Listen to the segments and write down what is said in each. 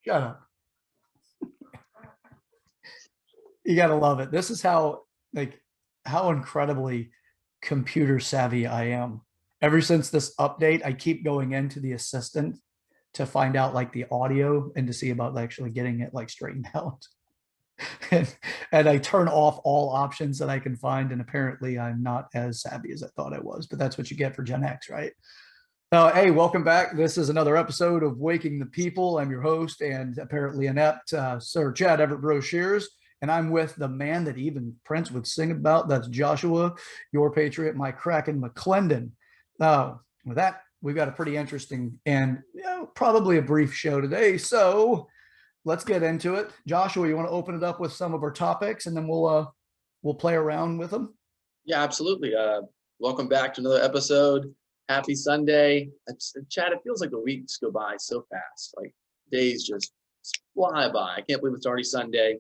Shut up. You got to love it. This is how incredibly computer savvy I am. Ever since this update, I keep going into the assistant to find out like the audio and to see about actually getting it like straightened out. and I turn off all options that I can find. And apparently I'm not as savvy as I thought I was, but that's what you get for Gen X, right? Hey, welcome back. This is another episode of Waking the People. I'm your host and apparently inept Sir Chad Everett Broshears. And I'm with the man that even Prince would sing about. That's Joshua, your patriot, my Kraken McClendon. With that, we've got a pretty interesting and probably a brief show today. So let's get into it. Joshua, you want to open it up with some of our topics, and then we'll play around with them? Yeah, absolutely. Welcome back to another episode. Happy Sunday. Chad, it feels like the weeks go by so fast. Like days just fly by. I can't believe it's already Sunday,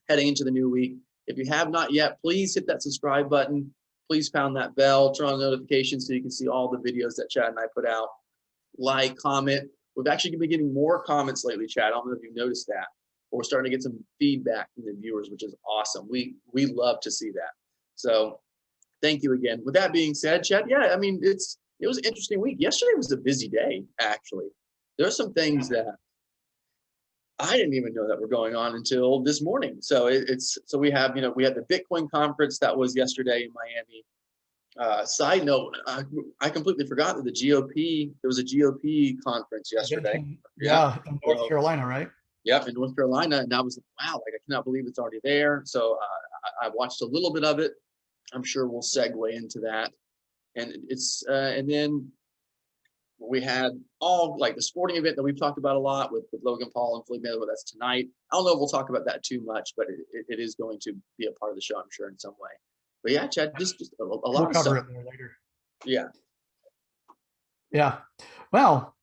heading into the new week. If you have not yet, please hit that subscribe button. Please pound that bell, turn on notifications so you can see all the videos that Chad and I put out. Like, comment. We've actually been getting more comments lately, Chad. I don't know if you've noticed that. But we're starting to get some feedback from the viewers, which is awesome. We love to see that. So thank you again. With that being said, Chad, yeah, I mean, it was an interesting week. Yesterday was a busy day, actually. There's some things that I didn't even know that were going on until this morning. So we had the Bitcoin conference that was yesterday in Miami. Side note, I completely forgot that there was a GOP conference yesterday. Yeah, in North Carolina, right? Yep, in North Carolina. And I was like, wow, like I cannot believe it's already there. So I watched a little bit of it. I'm sure we'll segue into that. And and then we had all like the sporting event that we've talked about a lot with Logan Paul and Floyd Mayweather. That's tonight. I don't know if we'll talk about that too much, but it is going to be a part of the show, I'm sure, in some way. But yeah, Chad, just a lot of stuff. We'll cover it there later. Yeah. Yeah. Well,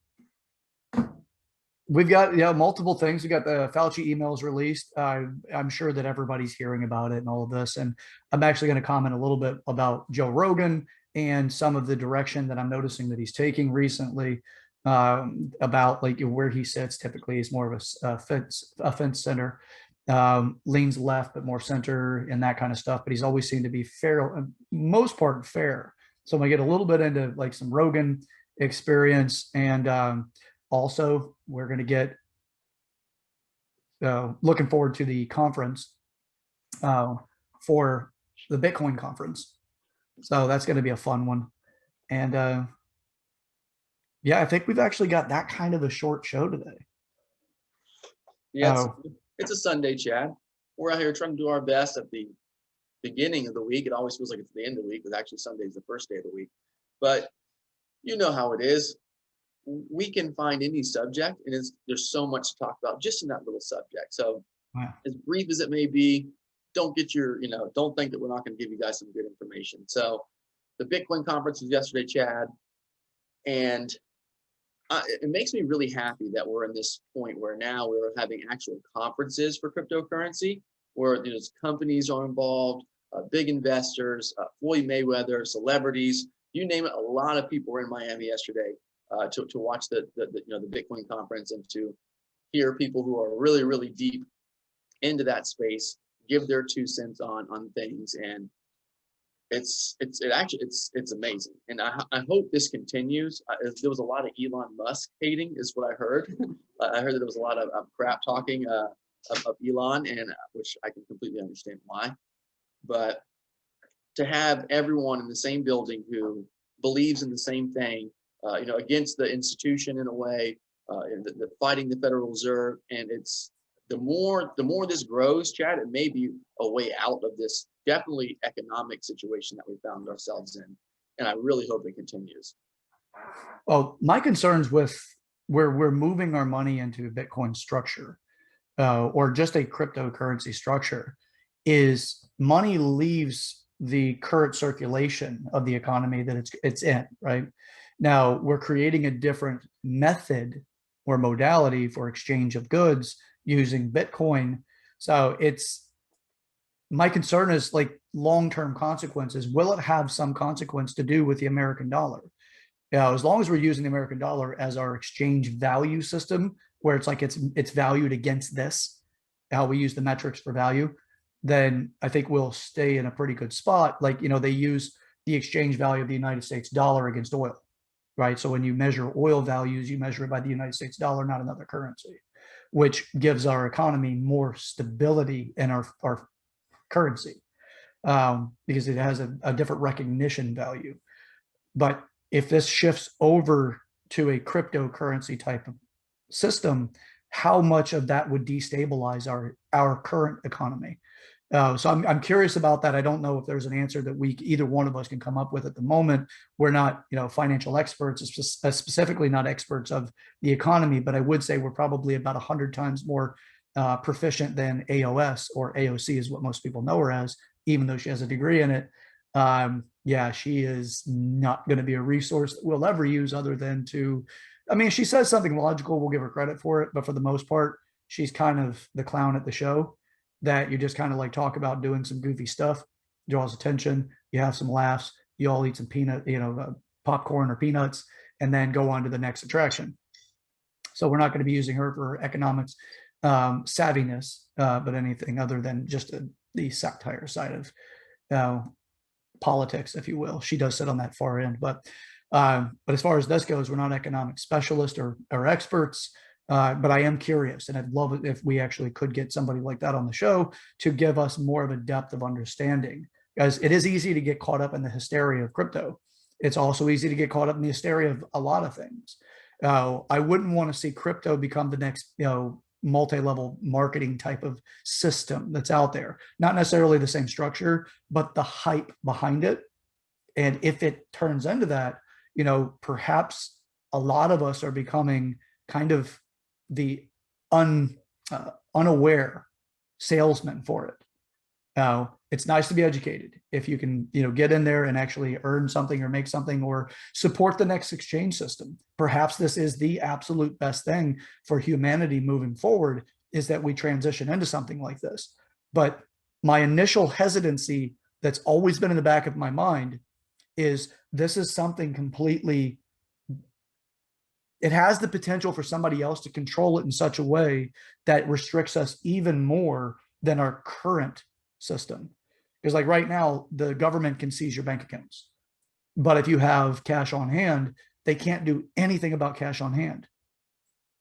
we've got multiple things. We got the Fauci emails released. I'm sure that everybody's hearing about it and all of this. And I'm actually going to comment a little bit about Joe Rogan and some of the direction that I'm noticing that he's taking recently, about like where he sits. Typically, he's more of a fence center, leans left but more center and that kind of stuff. But he's always seemed to be fair, most part fair. So I'm gonna get a little bit into like some Rogan experience, and also we're gonna get looking forward to the conference for the Bitcoin conference. So that's going to be a fun one. And yeah, I think we've actually got that kind of a short show today. Yeah, it's a Sunday, Chad. We're out here trying to do our best at the beginning of the week. It always feels like it's the end of the week, but actually Sunday is the first day of the week. But you know how it is. We can find any subject, and there's so much to talk about just in that little subject. So as brief as it may be, don't think that we're not going to give you guys some good information. So the Bitcoin conference was yesterday, Chad, and it makes me really happy that we're in this point where now we're having actual conferences for cryptocurrency, where companies are involved, big investors, Floyd Mayweather, celebrities, you name it. A lot of people were in Miami yesterday to watch the Bitcoin conference and to hear people who are really, really deep into that space give their 2 cents on things. And it's amazing. And I hope this continues. There was a lot of Elon Musk hating is what I heard. I heard that there was a lot of crap talking of Elon, and which I can completely understand why. But to have everyone in the same building who believes in the same thing, against the institution in a way, the fighting the Federal Reserve, and it's the more this grows, Chad, it may be a way out of this definitely economic situation that we found ourselves in. And I really hope it continues. Well, my concerns with where we're moving our money into a Bitcoin structure, or just a cryptocurrency structure, is money leaves the current circulation of the economy that it's in, right? Now we're creating a different method or modality for exchange of goods using Bitcoin. So my concern is like long-term consequences. Will it have some consequence to do with the American dollar? As long as we're using the American dollar as our exchange value system, where it's like it's valued against this, how we use the metrics for value, then I think we'll stay in a pretty good spot. Like, they use the exchange value of the United States dollar against oil, right? So when you measure oil values, you measure it by the United States dollar, not another currency, which gives our economy more stability in our currency, because it has a different recognition value. But if this shifts over to a cryptocurrency type of system, how much of that would destabilize our current economy? So I'm curious about that. I don't know if there's an answer that either one of us can come up with at the moment. We're not, financial experts, specifically not experts of the economy, but I would say we're probably about 100 times more proficient than AOS, or AOC is what most people know her as, even though she has a degree in it. Yeah, she is not going to be a resource that we'll ever use other than to, I mean, she says something logical, we'll give her credit for it, but for the most part, she's kind of the clown at the show that you just kind of like talk about doing some goofy stuff, draws attention, you have some laughs, you all eat some popcorn or peanuts, and then go on to the next attraction. So we're not going to be using her for economics savviness, but anything other than just the satire side of politics, if you will. She does sit on that far end, but as far as this goes, we're not economic specialists or experts. But I am curious, and I'd love it if we actually could get somebody like that on the show to give us more of a depth of understanding, because it is easy to get caught up in the hysteria of crypto. It's also easy to get caught up in the hysteria of a lot of things. I wouldn't want to see crypto become the next, multi-level marketing type of system that's out there. Not necessarily the same structure, but the hype behind it. And if it turns into that, perhaps a lot of us are becoming kind of the unaware salesman for it. It's nice to be educated if you can, get in there and actually earn something or make something or support the next exchange system. Perhaps this is the absolute best thing for humanity moving forward, is that we transition into something like this. But my initial hesitancy that's always been in the back of my mind is this is something completely, it has the potential for somebody else to control it in such a way that restricts us even more than our current system. Because like right now, the government can seize your bank accounts. But if you have cash on hand, they can't do anything about cash on hand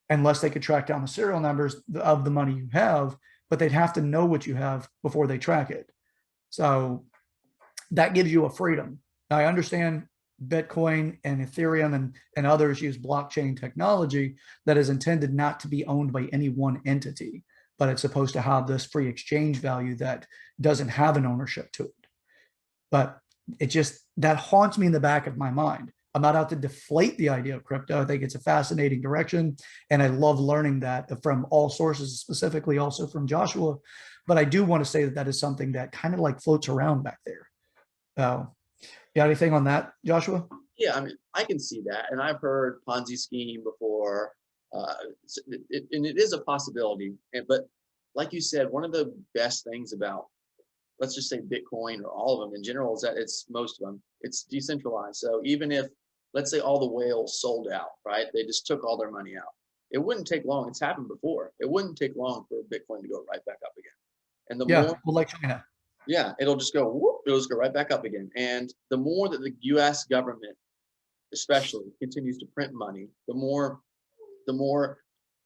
unless they could track down the serial numbers of the money you have, but they'd have to know what you have before they track it. So that gives you a freedom. Now, I understand Bitcoin and Ethereum and others use blockchain technology that is intended not to be owned by any one entity, but it's supposed to have this free exchange value that doesn't have an ownership to it. But that haunts me in the back of my mind. I'm not out to deflate the idea of crypto. I think it's a fascinating direction, and I love learning that from all sources, specifically also from Joshua. But I do want to say that is something that kind of like floats around back there. You got anything on that, Joshua? Yeah, I mean, I can see that, and I've heard Ponzi scheme before, and it is a possibility. But like you said, one of the best things about, let's just say Bitcoin or all of them in general, is that most of them, it's decentralized. So even if, let's say, all the whales sold out, right? They just took all their money out. It wouldn't take long. It's happened before. It wouldn't take long for Bitcoin to go right back up again. And like China. Yeah, it'll just go whoop, it'll just go right back up again. And the more that the US government especially continues to print money, the more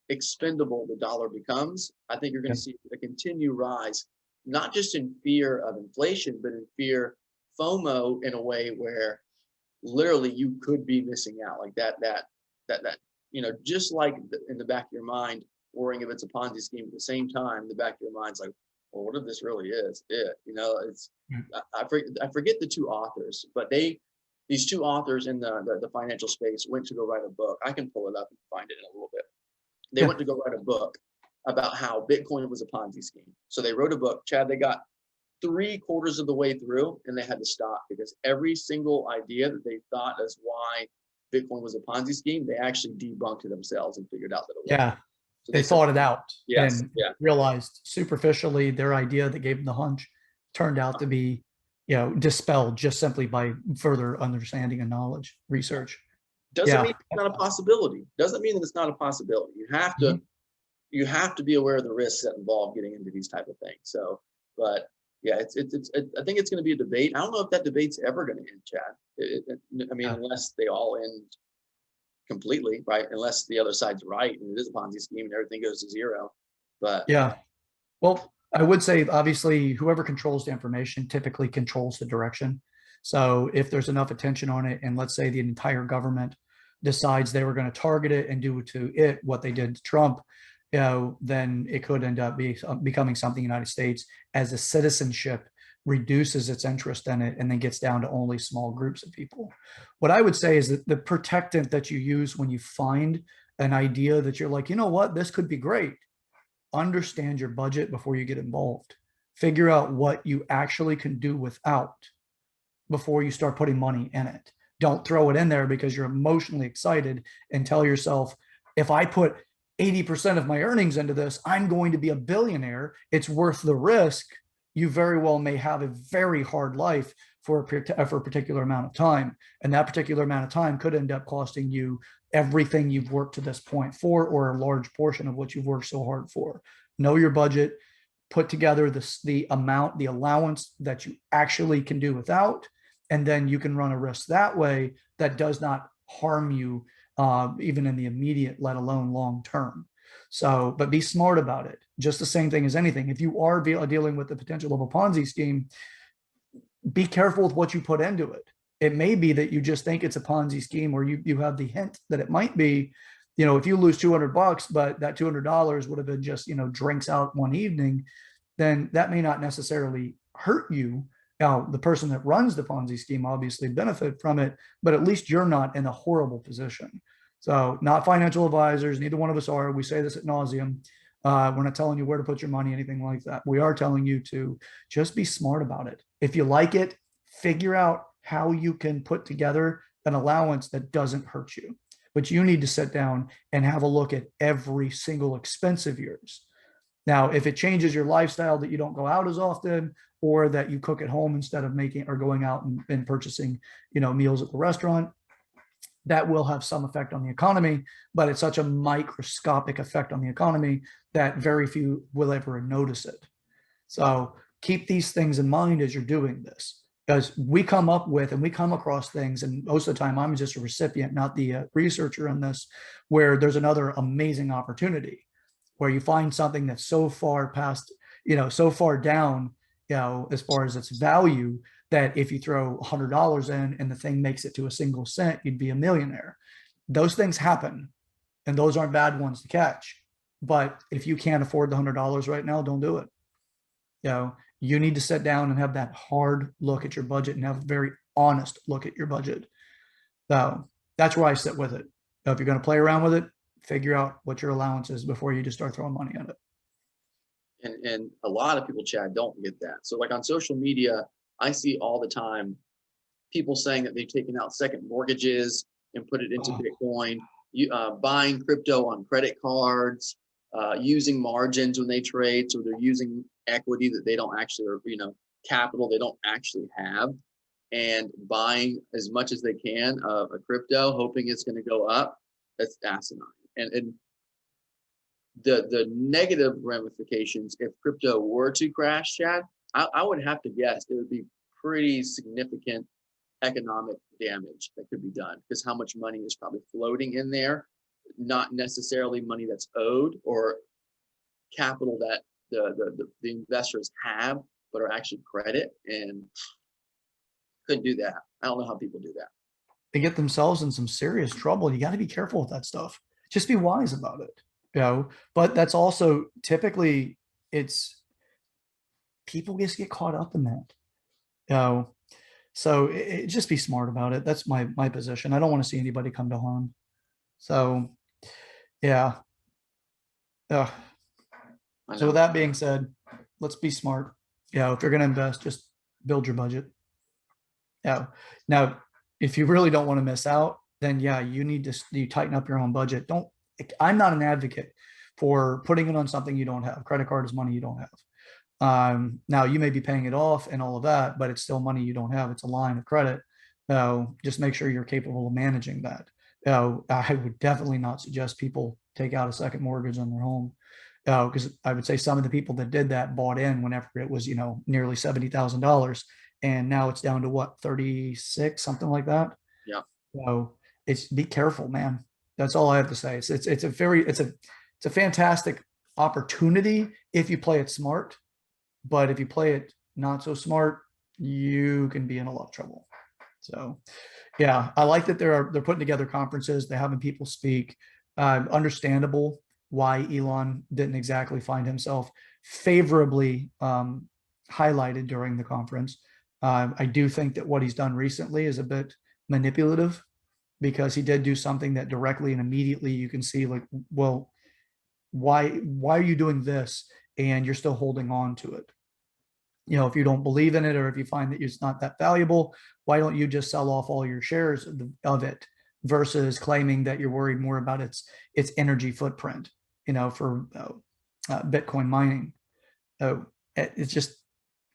expendable the dollar becomes. I think you're going to see a continued rise, not just in fear of inflation, but in fear, FOMO, in a way where literally you could be missing out, like that, just like in the back of your mind, worrying if it's a Ponzi scheme, at the same time, the back of your mind's like, well, what if this really is it? It's, I forget the two authors, but these two authors in the financial space went to go write a book. I can pull it up and find it in a little bit. They went to go write a book about how Bitcoin was a Ponzi scheme. So they wrote a book, Chad, they got 3/4 of the way through and they had to stop because every single idea that they thought as why Bitcoin was a Ponzi scheme, they actually debunked it themselves and figured out that it was. Yeah. So they thought it out and realized superficially their idea that gave them the hunch turned out to be, dispelled just simply by further understanding and knowledge, research. Doesn't mean it's not a possibility. Doesn't mean that it's not a possibility. You have to be aware of the risks that involve getting into these type of things. So, but yeah, I think it's going to be a debate. I don't know if that debate's ever going to end, Chad. I mean, unless they all end completely, right? Unless the other side's right and it is a Ponzi scheme and everything goes to zero. But yeah, well, I would say obviously whoever controls the information typically controls the direction. So if there's enough attention on it, and let's say the entire government decides they were going to target it and do to it what they did to Trump, then it could end up becoming something in the United States as a citizenship reduces its interest in it and then gets down to only small groups of people. What I would say is that the protectant that you use when you find an idea that you're like, you know what, this could be great. Understand your budget before you get involved. Figure out what you actually can do without before you start putting money in it. Don't throw it in there because you're emotionally excited and tell yourself, if I put 80% of my earnings into this, I'm going to be a billionaire. It's worth the risk. You very well may have a very hard life for a particular amount of time. And that particular amount of time could end up costing you everything you've worked to this point for, or a large portion of what you've worked so hard for. Know your budget, put together the amount, the allowance that you actually can do without, and then you can run a risk that way that does not harm you, even in the immediate, let alone long term. So, but be smart about it. Just the same thing as anything. If you are dealing with the potential of a Ponzi scheme, be careful with what you put into it. It may be that you just think it's a Ponzi scheme, or you have the hint that it might be. You know, if you lose $200, but that $200 would have been just, drinks out one evening, then that may not necessarily hurt you. Now, the person that runs the Ponzi scheme obviously benefit from it, but at least you're not in a horrible position. So, not financial advisors, neither one of us are. We say this ad nauseum. We're not telling you where to put your money, anything like that. We are telling you to just be smart about it. If you like it, figure out how you can put together an allowance that doesn't hurt you. But you need to sit down and have a look at every single expense of yours. Now, if it changes your lifestyle, that you don't go out as often, or that you cook at home instead of making or going out and purchasing, meals at the restaurant, that will have some effect on the economy, but it's such a microscopic effect on the economy that very few will ever notice it. So keep these things in mind as you're doing this, because we come across things, and most of the time I'm just a recipient, not the researcher in this, where there's another amazing opportunity where you find something that's so far past, so far down, as far as its value, that if you throw $100 in and the thing makes it to a single cent, you'd be a millionaire. Those things happen, and those aren't bad ones to catch. But if you can't afford the $100 right now, don't do it. You need to sit down and have that hard look at your budget and have a very honest look at your budget. So that's where I sit with it. Now, if you're going to play around with it, figure out what your allowance is before you just start throwing money at it. And a lot of people, Chad, don't get that. So like on social media, I see all the time people saying that they've taken out second mortgages and put it into Bitcoin, buying crypto on credit cards, using margins when they trade. So they're using equity that they don't actually, or, capital they don't actually have, and buying as much as they can of a crypto, hoping it's going to go up. That's asinine. And the negative ramifications, if crypto were to crash, Chad, I would have to guess it would be pretty significant economic damage that could be done, because how much money is probably floating in there, not necessarily money that's owed or capital that the investors have, but are actually credit, and couldn't do that. I don't know how people do that. They get themselves in some serious trouble. You got to be careful with that stuff. Just be wise about it. But that's also typically, it's people just get caught up in that. So just be smart about it. That's my position. I don't want to see anybody come to harm. So yeah. So with that being said, let's be smart. If you're going to invest, just build your budget. Now, if you really don't want to miss out, then you need to tighten up your own budget. I'm not an advocate for putting it on something you don't have. Credit card is money you don't have. Now you may be paying it off and all of that, but it's still money you don't have. It's a line of credit. Just make sure you're capable of managing that. I would definitely not suggest people take out a second mortgage on their home. Because I would say some of the people that did that bought in whenever it was, nearly $70,000, and now it's down to what, 36, something like that. Yeah. So it's, be careful, man. That's all I have to say. It's a fantastic opportunity if you play it smart, but if you play it not so smart, you can be in a lot of trouble. So yeah, I like that they're putting together conferences, they're having people speak. Understandable why Elon didn't exactly find himself favorably highlighted during the conference. I do think that what he's done recently is a bit manipulative, because he did do something that directly and immediately you can see, like, well, why are you doing this and you're still holding on to it? If you don't believe in it, or if you find that it's not that valuable, why don't you just sell off all your shares of it, versus claiming that you're worried more about its energy footprint, for Bitcoin mining. It's just,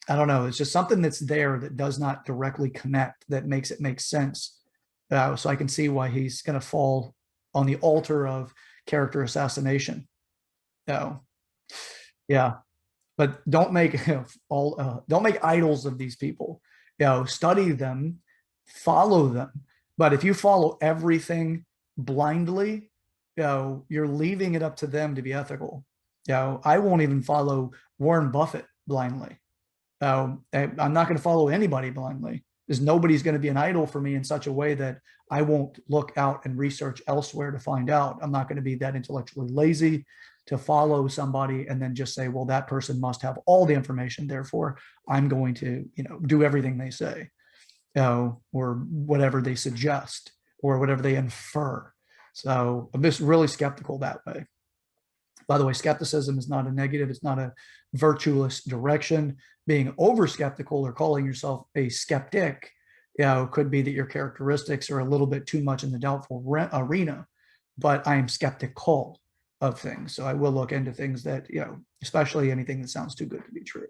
I don't know. It's just something that's there that does not directly connect, that makes it make sense. So I can see why he's going to fall on the altar of character assassination. So, yeah, but don't make don't make idols of these people. Study them, follow them. But if you follow everything blindly, you're leaving it up to them to be ethical. I won't even follow Warren Buffett blindly. I'm not going to follow anybody blindly, because nobody's going to be an idol for me in such a way that I won't look out and research elsewhere to find out. I'm not going to be that intellectually lazy to follow somebody and then just say, well, that person must have all the information, therefore I'm going to, do everything they say, or whatever they suggest, or whatever they infer. So I'm just really skeptical that way. By the way, skepticism is not a negative. It's not a virtuous direction. Being over skeptical or calling yourself a skeptic, could be that your characteristics are a little bit too much in the doubtful arena. But I am skeptical of things. So I will look into things that, especially anything that sounds too good to be true.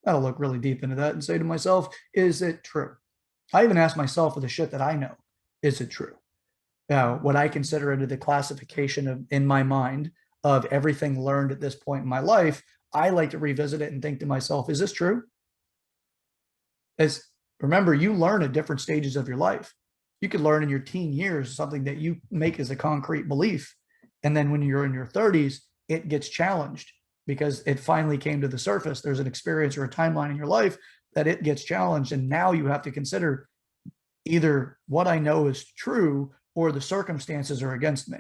I'll look really deep into that and say to myself, is it true? I even ask myself for the shit that I know, is it true? What I consider into the classification of, in my mind, of everything learned at this point in my life, I like to revisit it and think to myself, is this true? As remember, you learn at different stages of your life. You could learn in your teen years something that you make as a concrete belief. And then when you're in your 30s, it gets challenged because it finally came to the surface. There's an experience or a timeline in your life that it gets challenged. And now you have to consider either what I know is true or the circumstances are against me.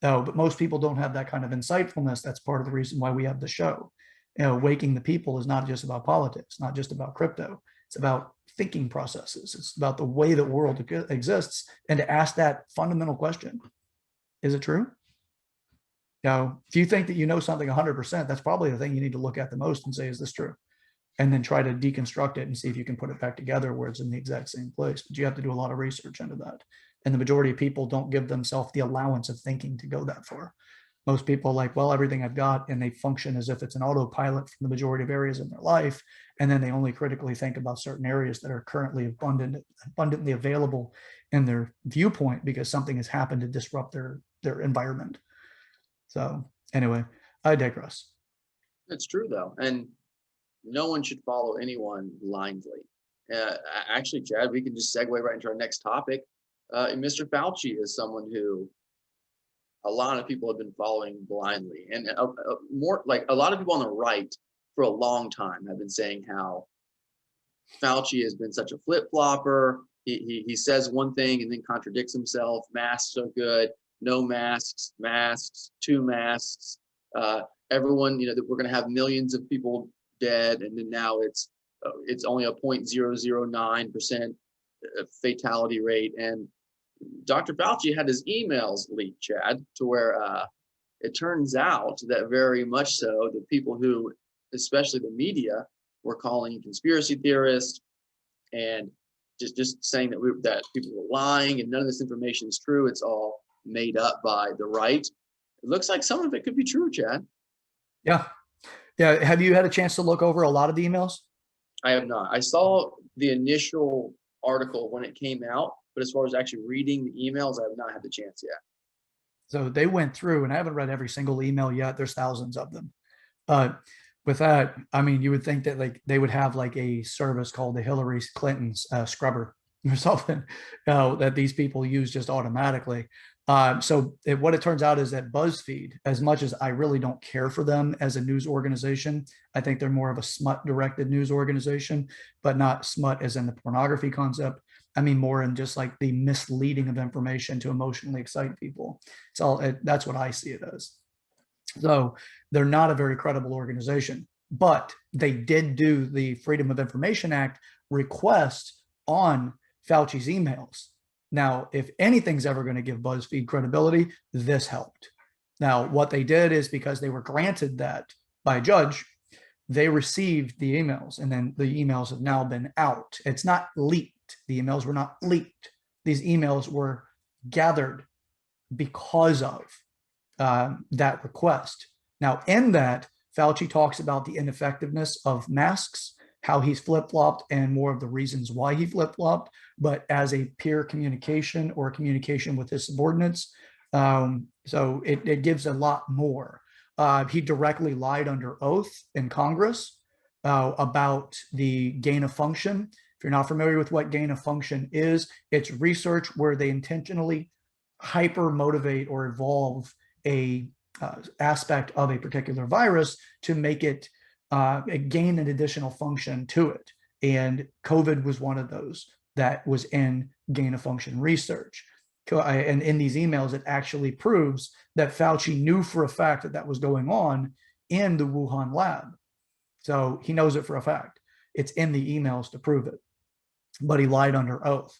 But most people don't have that kind of insightfulness. That's part of the reason why we have the show. Waking the people is not just about politics, not just about crypto. It's about thinking processes. It's about the way the world exists, and to ask that fundamental question: is it true? If you think that you know something 100%, that's probably the thing you need to look at the most and say, is this true? And then try to deconstruct it and see if you can put it back together where it's in the exact same place. But you have to do a lot of research into that. And the majority of people don't give themselves the allowance of thinking to go that far. Most people are like, well, everything I've got, and they function as if it's an autopilot from the majority of areas in their life. And then they only critically think about certain areas that are currently abundantly available in their viewpoint because something has happened to disrupt their environment. So anyway, I digress. It's true though. And no one should follow anyone blindly. Actually, Chad, we can just segue right into our next topic. And Mr. Fauci is someone who a lot of people have been following blindly, and more like a lot of people on the right for a long time have been saying how Fauci has been such a flip-flopper. He says one thing and then contradicts himself. Masks are good, no masks, masks, 2 masks. Everyone, that we're going to have millions of people dead, and then now it's only a 0.009% fatality rate. And Dr. Fauci had his emails leaked, Chad, to where it turns out that very much so the people who, especially the media, were calling conspiracy theorists and just saying that people were lying and none of this information is true. It's all made up by the right. It looks like some of it could be true, Chad. Yeah. Have you had a chance to look over a lot of the emails? I have not. I saw the initial article when it came out, but as far as actually reading the emails, I have not had the chance yet. So they went through, and I haven't read every single email yet. There's thousands of them. With that, I mean, you would think that like they would have like a service called the Hillary Clinton's scrubber or something that these people use just automatically. What it turns out is that BuzzFeed, as much as I really don't care for them as a news organization, I think they're more of a smut-directed news organization, but not smut as in the pornography concept. I mean, more in just like the misleading of information to emotionally excite people. That's what I see it as. So they're not a very credible organization, but they did do the Freedom of Information Act request on Fauci's emails. Now, if anything's ever going to give BuzzFeed credibility, this helped. Now, what they did is because they were granted that by a judge, they received the emails, and then the emails have now been out. It's not leaked. The emails were not leaked. These emails were gathered because of that request. Now, in that, Fauci talks about the ineffectiveness of masks, how he's flip-flopped, and more of the reasons why he flip-flopped, but as a peer communication or communication with his subordinates. So it gives a lot more. He directly lied under oath in Congress about the gain of function. If you're not familiar with what gain of function is, it's research where they intentionally hyper motivate or evolve a aspect of a particular virus to make it gain an additional function to it. And COVID was one of those that was in gain of function research. And in these emails, it actually proves that Fauci knew for a fact that that was going on in the Wuhan lab. So he knows it for a fact. It's in the emails to prove it, but he lied under oath.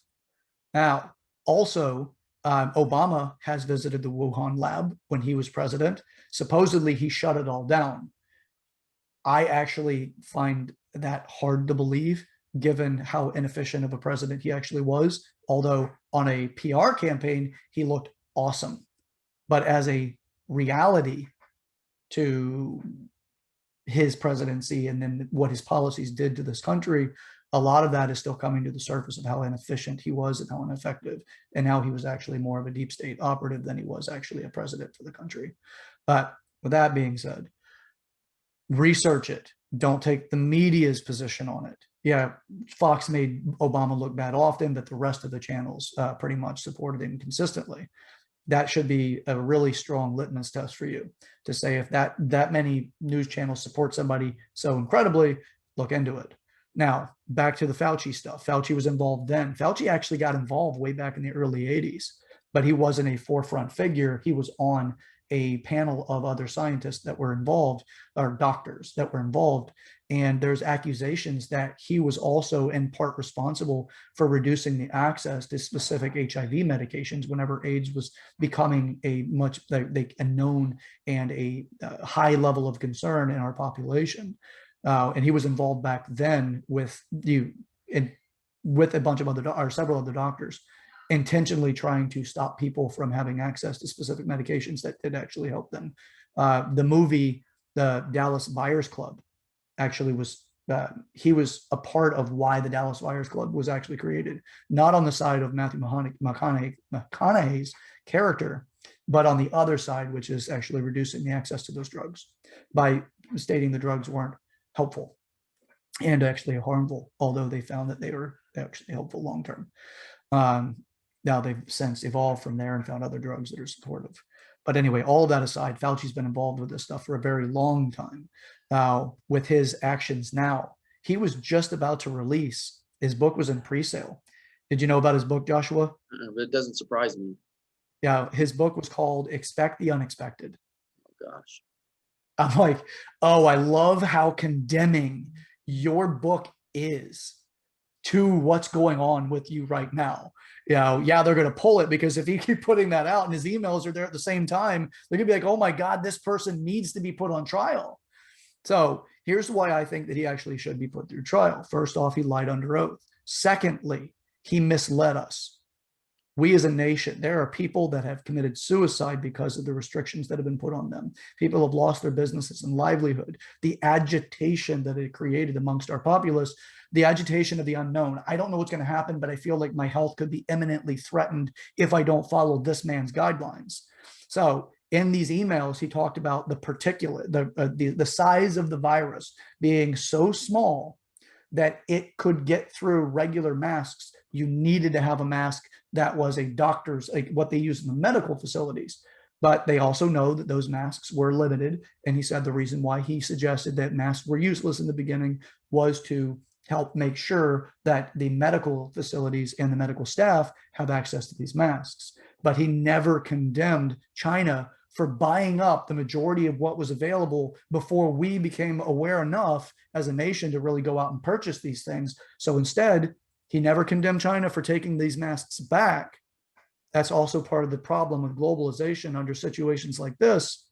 Now, also, Obama has visited the Wuhan lab when he was president. Supposedly, he shut it all down. I actually find that hard to believe, given how inefficient of a president he actually was. Although on a PR campaign, he looked awesome. But as a reality to his presidency and then what his policies did to this country, a lot of that is still coming to the surface of how inefficient he was and how ineffective, and how he was actually more of a deep state operative than he was actually a president for the country. But with that being said, research it. Don't take the media's position on it. Yeah, Fox made Obama look bad often, but the rest of the channels pretty much supported him consistently. That should be a really strong litmus test for you to say if that many news channels support somebody so incredibly, look into it. Now, back to the Fauci stuff. Fauci was involved then. Fauci actually got involved way back in the early 80s, but he wasn't a forefront figure. He was on a panel of other scientists that were involved, or doctors that were involved. And there's accusations that he was also in part responsible for reducing the access to specific HIV medications whenever AIDS was becoming a known and a high level of concern in our population. And he was involved back then with a bunch of other, several other doctors, intentionally trying to stop people from having access to specific medications that did actually help them. The movie, the Dallas Buyers Club, actually was, he was a part of why the Dallas Buyers Club was actually created, not on the side of Matthew McConaughey's character, but on the other side, which is actually reducing the access to those drugs by stating the drugs weren't helpful and actually harmful, although they found that they were actually helpful long-term. Now they've since evolved from there and found other drugs that are supportive. But anyway, all of that aside, Fauci's been involved with this stuff for a very long time. With his actions now, he was just about to release, his book was in pre-sale. Did you know about his book, Joshua? It doesn't surprise me. Yeah, his book was called Expect the Unexpected. Oh, gosh. I'm like, oh, I love how condemning your book is to what's going on with you right now. Yeah, they're going to pull it because if he keep putting that out and his emails are there at the same time, they're going to be like, oh my God, this person needs to be put on trial. So here's why I think that he actually should be put through trial. First off, he lied under oath. Secondly, he misled us. We as a nation, there are people that have committed suicide because of the restrictions that have been put on them. People have lost their businesses and livelihood. The agitation that it created amongst our populace the agitation of the unknown. I don't know what's going to happen, but I feel like my health could be imminently threatened if I don't follow this man's guidelines. So in these emails, he talked about the particulate, the size of the virus being so small that it could get through regular masks. You needed to have a mask that was a doctor's, like what they use in the medical facilities. But they also know that those masks were limited. And he said the reason why he suggested that masks were useless in the beginning was to help make sure that the medical facilities and the medical staff have access to these masks. But he never condemned China for buying up the majority of what was available before we became aware enough as a nation to really go out and purchase these things. So instead, he never condemned China for taking these masks back. That's also part of the problem with globalization under situations like this.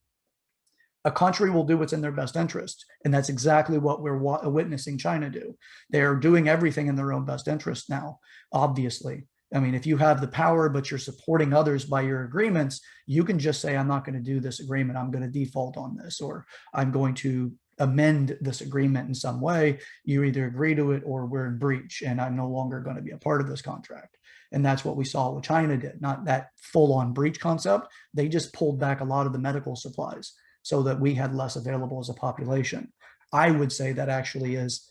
A country will do what's in their best interest. And that's exactly what we're witnessing China do. They're doing everything in their own best interest now, obviously. I mean, if you have the power, but you're supporting others by your agreements, you can just say, I'm not going to do this agreement. I'm going to default on this, or I'm going to amend this agreement in some way. You either agree to it or we're in breach and I'm no longer going to be a part of this contract. And that's what we saw what China did, not that full on breach concept. They just pulled back a lot of the medical supplies so that we had less available as a population. I would say that actually is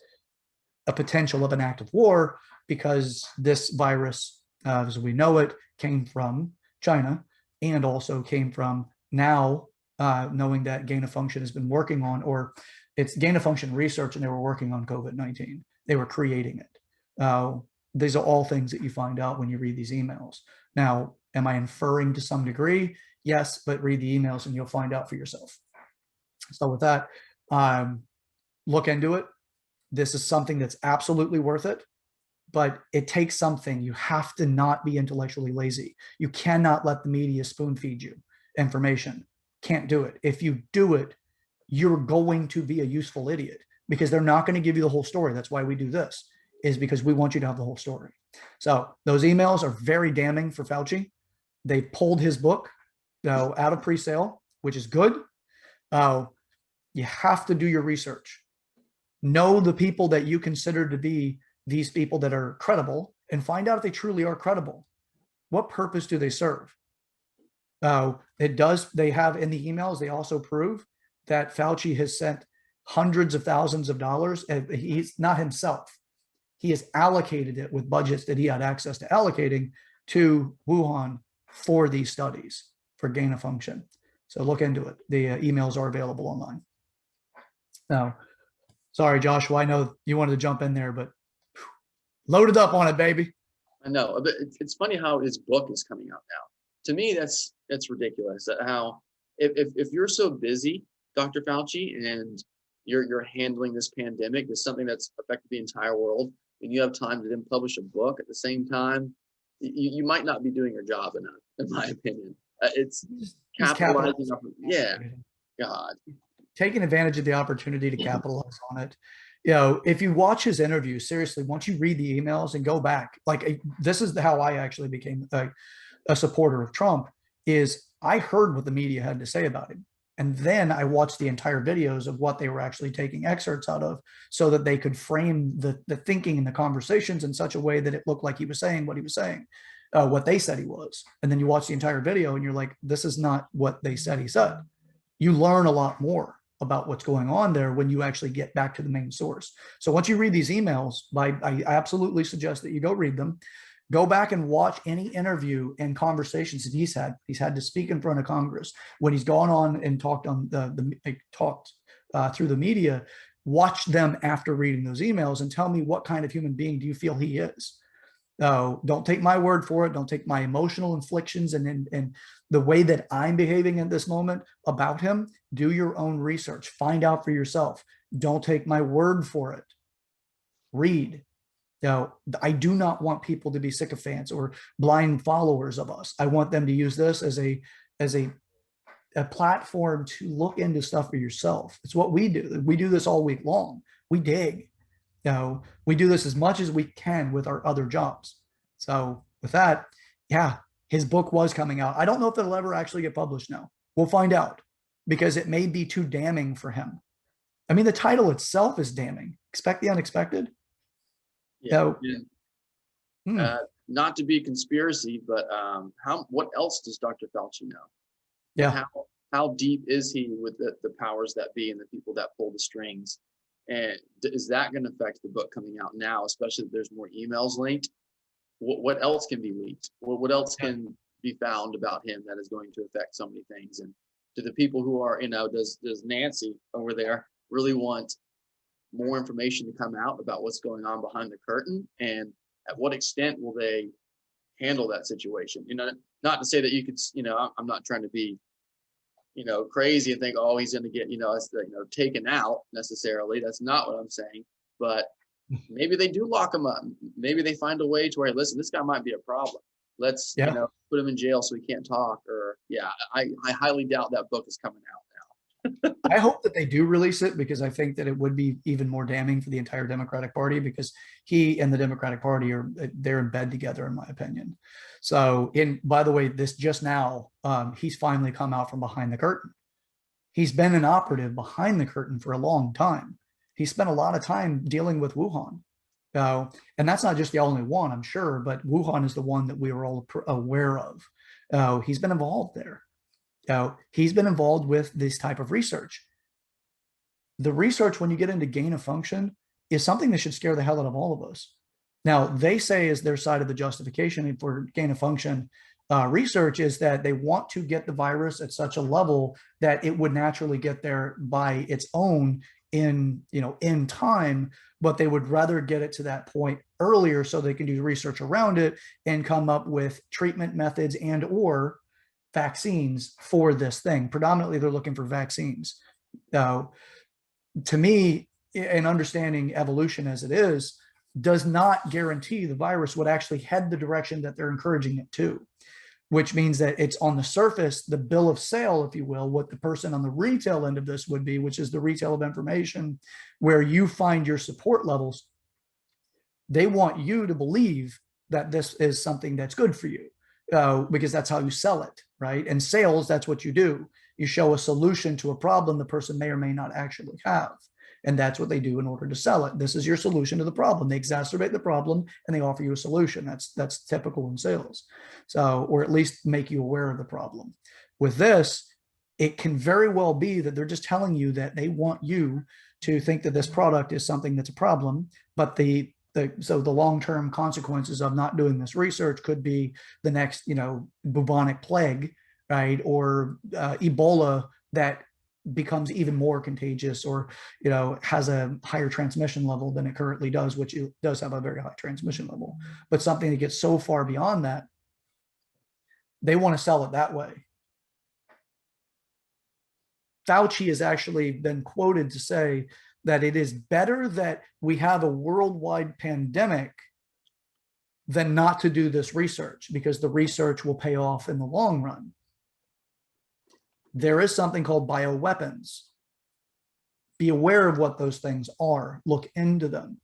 a potential of an act of war, because this virus, as we know it, came from China and also came from now knowing that gain of function has been working on, or it's gain of function research, and they were working on COVID-19. They were creating it. These are all things that you find out when you read these emails. Now, am I inferring to some degree? Yes, but read the emails and you'll find out for yourself. So with that, look into it. This is something that's absolutely worth it. But it takes something. You have to not be intellectually lazy. You cannot let the media spoon feed you information. Can't do it. If you do it, you're going to be a useful idiot, because they're not going to give you the whole story. That's why we do this, is because we want you to have the whole story. So those emails are very damning for Fauci. They pulled his book out of pre-sale, which is good. You have to do your research. Know the people that you consider to be these people that are credible, and find out if they truly are credible. What purpose do they serve? They have in the emails, they also prove that Fauci has sent hundreds of thousands of dollars. He's not himself. He has allocated it with budgets that he had access to allocating to Wuhan for these studies for gain of function. So look into it. The emails are available online. Now, sorry, Joshua, I know you wanted to jump in there, but loaded up on it, baby. I know, but it's funny how his book is coming out now. To me, that's ridiculous. How if you're so busy, Dr. Fauci, and you're handling this pandemic, this something that's affected the entire world, and you have time to then publish a book at the same time, you might not be doing your job enough, in my opinion. It's capitalizing off of, yeah, God. Taking advantage of the opportunity to capitalize on it. You know, if you watch his interview, seriously, once you read the emails and go back, like this is how I actually became a supporter of Trump, is I heard what the media had to say about him. And then I watched the entire videos of what they were actually taking excerpts out of, so that they could frame the thinking and the conversations in such a way that it looked like he was saying what he was saying, what they said he was. And then you watch the entire video and you're like, this is not what they said he said. You learn a lot more about what's going on there when you actually get back to the main source. So once you read these emails, I absolutely suggest that you go read them. Go back and watch any interview and conversations that he's had. He's had to speak in front of Congress. When he's gone on and talked on through the media, watch them after reading those emails and tell me, what kind of human being do you feel he is? Don't take my word for it. Don't take my emotional inflictions and the way that I'm behaving at this moment about him. Do your own research. Find out for yourself. Don't take my word for it. Read. Now, I do not want people to be sycophants or blind followers of us. I want them to use this as a platform to look into stuff for yourself. It's what we do. We do this all week long. We dig. We do this as much as we can with our other jobs. So with that, yeah, his book was coming out. I don't know if it'll ever actually get published now. We'll find out, because it may be too damning for him. I mean, the title itself is damning. Expect the unexpected. Yeah. Now, Not to be conspiracy, but what else does Dr. Fauci know? And yeah, how deep is he with the powers that be and the people that pull the strings? And is that going to affect the book coming out now, especially if there's more emails linked? What else can be leaked? What else can be found about him that is going to affect so many things? And to the people who are, does Nancy over there really want more information to come out about what's going on behind the curtain? And at what extent will they handle that situation? Not to say that you could, I'm not trying to be, crazy and think, oh, he's going to get, taken out necessarily. That's not what I'm saying. But maybe they do lock him up. Maybe they find a way to where, listen, this guy might be a problem. Let's, put him in jail so he can't talk. Or I highly doubt that book is coming out now. I hope that they do release it, because I think that it would be even more damning for the entire Democratic Party, because he and the Democratic Party they're in bed together, in my opinion. So, by the way, this just now, he's finally come out from behind the curtain. He's been an operative behind the curtain for a long time. He spent a lot of time dealing with Wuhan. And that's not just the only one, I'm sure, but Wuhan is the one that we were all aware of. He's been involved there. He's been involved with this type of research. The research, when you get into gain of function, is something that should scare the hell out of all of us. Now, they say is their side of the justification for gain of function research is that they want to get the virus at such a level that it would naturally get there by its own in time, but they would rather get it to that point earlier so they can do research around it and come up with treatment methods and or vaccines for this thing. Predominantly, they're looking for vaccines. To me, and understanding evolution as it is, does not guarantee the virus would actually head the direction that they're encouraging it to, which means that it's on the surface, the bill of sale, if you will, what the person on the retail end of this would be, which is the retail of information, where you find your support levels. They want you to believe that this is something that's good for you. Because that's how you sell it, right? And sales, that's what you do. You show a solution to a problem the person may or may not actually have. And that's what they do in order to sell it. This is your solution to the problem. They exacerbate the problem and they offer you a solution. That's typical in sales. So, or at least make you aware of the problem. With this, it can very well be that they're just telling you that they want you to think that this product is something that's a problem, but so the long-term consequences of not doing this research could be the next, bubonic plague, right? Or Ebola that becomes even more contagious, or, has a higher transmission level than it currently does, which it does have a very high transmission level, but something that gets so far beyond that, they want to sell it that way. Fauci has actually been quoted to say that it is better that we have a worldwide pandemic than not to do this research, because the research will pay off in the long run. There is something called bioweapons. Be aware of what those things are. Look into them.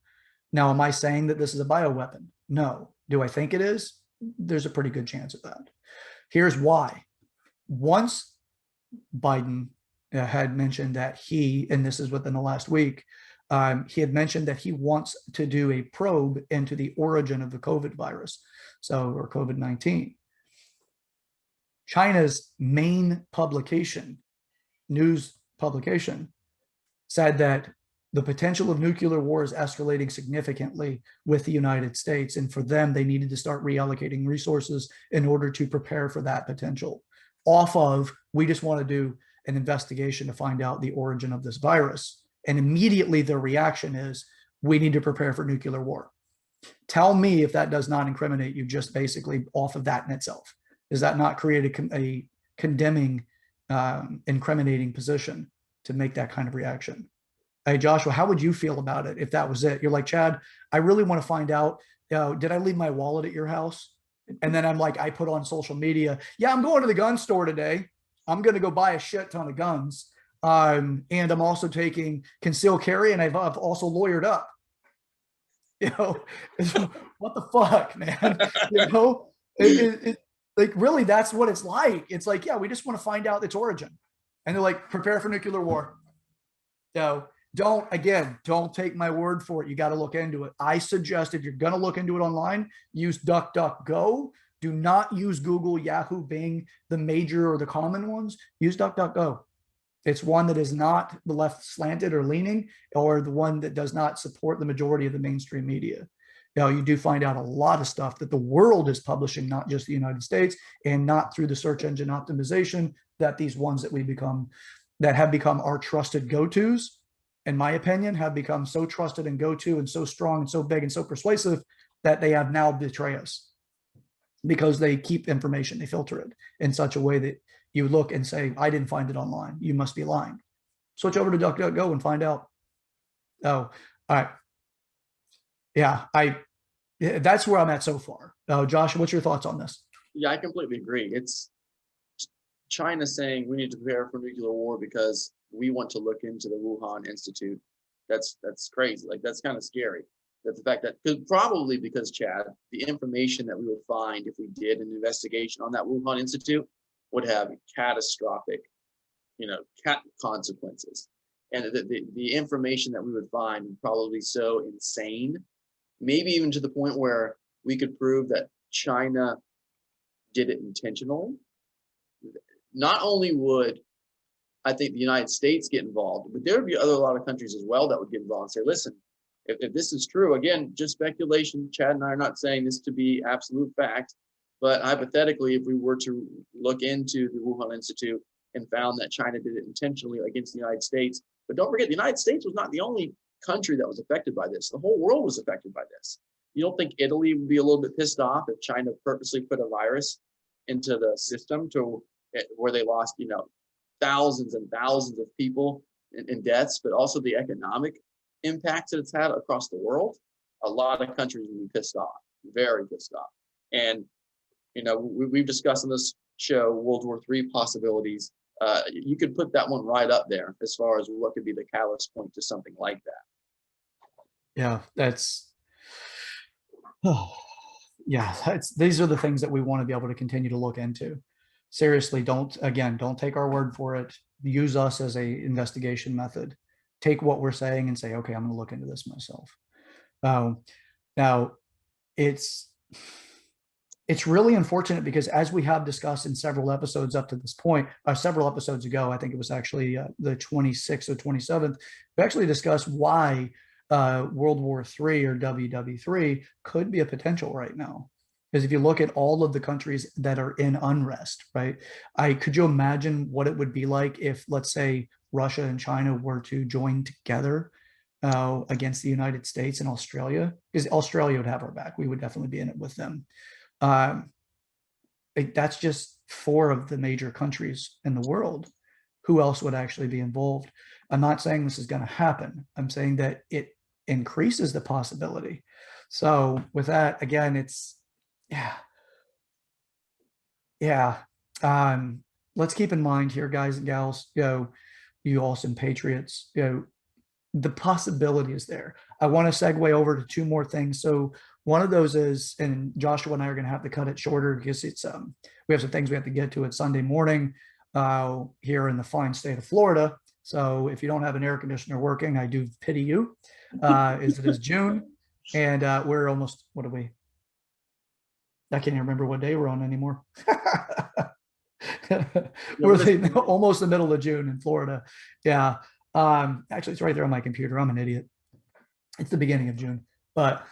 Now, am I saying that this is a bioweapon? No. Do I think it is? There's a pretty good chance of that. Here's why. Once Biden had mentioned that and this is within the last week, he had mentioned that he wants to do a probe into the origin of the COVID virus, or COVID-19. China's main publication, news publication, said that the potential of nuclear war is escalating significantly with the United States. And for them, they needed to start reallocating resources in order to prepare for that potential. Off of, we just want to do an investigation to find out the origin of this virus. And immediately their reaction is, we need to prepare for nuclear war. Tell me if that does not incriminate you just basically off of that in itself. Does that not create a condemning, incriminating position to make that kind of reaction? Hey, Joshua, how would you feel about it if that was it? You're like, Chad, I really want to find out, did I leave my wallet at your house? And then I'm like, I put on social media, yeah, I'm going to the gun store today. I'm going to go buy a shit ton of guns. And I'm also taking concealed carry, and I've also lawyered up. What the fuck, man? Like, really, that's what it's like. It's like, yeah, we just want to find out its origin. And they're like, prepare for nuclear war. don't take my word for it. You got to look into it. I suggest if you're going to look into it online, use DuckDuckGo. Do not use Google, Yahoo, Bing, the major or the common ones. Use DuckDuckGo. It's one that is not the left slanted or leaning, or the one that does not support the majority of the mainstream media. Now, you do find out a lot of stuff that the world is publishing, not just the United States, and not through the search engine optimization that these ones that have become our trusted go-tos, in my opinion, have become so trusted and go-to and so strong and so big and so persuasive that they have now betrayed us because they keep information, they filter it in such a way that you look and say, I didn't find it online. You must be lying. Switch over to DuckDuckGo and find out. Oh, all right. Yeah, that's where I'm at so far. Josh, what's your thoughts on this? Yeah, I completely agree. It's China saying we need to prepare for nuclear war because we want to look into the Wuhan Institute. That's crazy. Like, that's kind of scary. That the fact that probably because, Chad, the information that we would find if we did an investigation on that Wuhan Institute would have catastrophic, consequences. And the information that we would find would probably be so insane, maybe even to the point where we could prove that China did it intentionally. Not only would, I think, the United States get involved, but there would be a lot of countries as well that would get involved and say, listen, if this is true, again, just speculation, Chad and I are not saying this to be absolute fact, but hypothetically, if we were to look into the Wuhan Institute and found that China did it intentionally against the United States, but don't forget, the United States was not the only country that was affected by this. The whole world was affected by this. You don't think Italy would be a little bit pissed off if China purposely put a virus into the system to where they lost, thousands and thousands of people in deaths, but also the economic impacts that it's had across the world? A lot of countries would be pissed off, very pissed off. And, we've discussed on this show World War III possibilities. You could put that one right up there as far as what could be the catalyst point to something like that. Yeah, these are the things that we want to be able to continue to look into. Seriously, don't take our word for it. Use us as a investigation method. Take what we're saying and say, okay, I'm going to look into this myself. Now, it's really unfortunate because, as we have discussed in several episodes up to this point, several episodes ago, I think it was actually the 26th or 27th, we actually discussed why World War III or WW3 could be a potential right now. Because if you look at all of the countries that are in unrest, right? Could you imagine what it would be like if, let's say, Russia and China were to join together against the United States and Australia? Because Australia would have our back. We would definitely be in it with them. That's just 4 of the major countries in the world. Who else would actually be involved? I'm not saying this is going to happen. I'm saying that it increases the possibility. So with that, again, it's, let's keep in mind here, guys and gals, you awesome patriots, the possibility is there. I want to segue over to 2 more things. So one of those is, and Joshua and I are going to have to cut it shorter because it's we have some things we have to get to at Sunday morning here in the fine state of Florida. So if you don't have an air conditioner working, I do pity you. It is June, and we're almost, what are we? I can't even remember what day we're on anymore. We're almost the middle of June in Florida. Yeah. Actually, it's right there on my computer. I'm an idiot. It's the beginning of June, but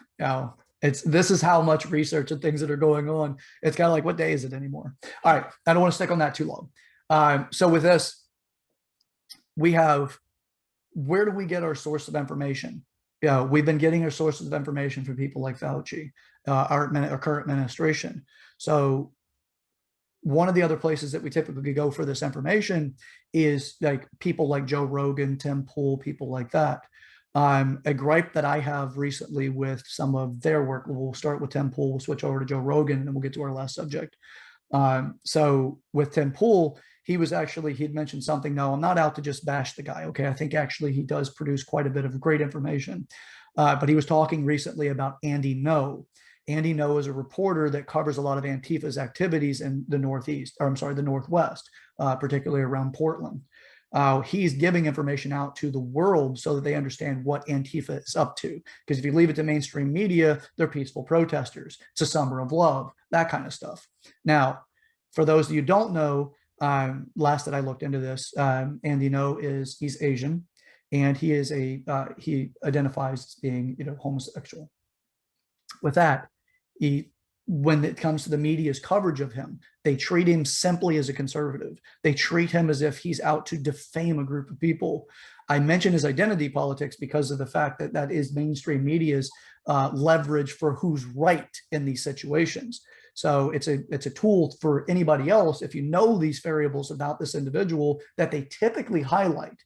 this is how much research and things that are going on. It's kind of like, what day is it anymore? All right. I don't want to stick on that too long. So with this, we have, where do we get our source of information? We've been getting our sources of information from people like Fauci, our current administration. So one of the other places that we typically go for this information is like people like Joe Rogan, Tim Pool, people like that. A gripe that I have recently with some of their work, we'll start with Tim Pool, we'll switch over to Joe Rogan, and then we'll get to our last subject. So with Tim Pool, he'd mentioned something. No, I'm not out to just bash the guy. Okay. I think actually he does produce quite a bit of great information. But he was talking recently about Andy Ngo. Andy Ngo is a reporter that covers a lot of Antifa's activities in the Northwest, particularly around Portland. He's giving information out to the world so that they understand what Antifa is up to. Because if you leave it to mainstream media, they're peaceful protesters. It's a summer of love, that kind of stuff. Now, for those of you who don't know, last that I looked into this, Andy Ngo he's Asian, and he identifies as being homosexual. With that, when it comes to the media's coverage of him, they treat him simply as a conservative. They treat him as if he's out to defame a group of people. I mention his identity politics because of the fact that that is mainstream media's leverage for who's right in these situations. So it's a tool for anybody else, if you know these variables about this individual that they typically highlight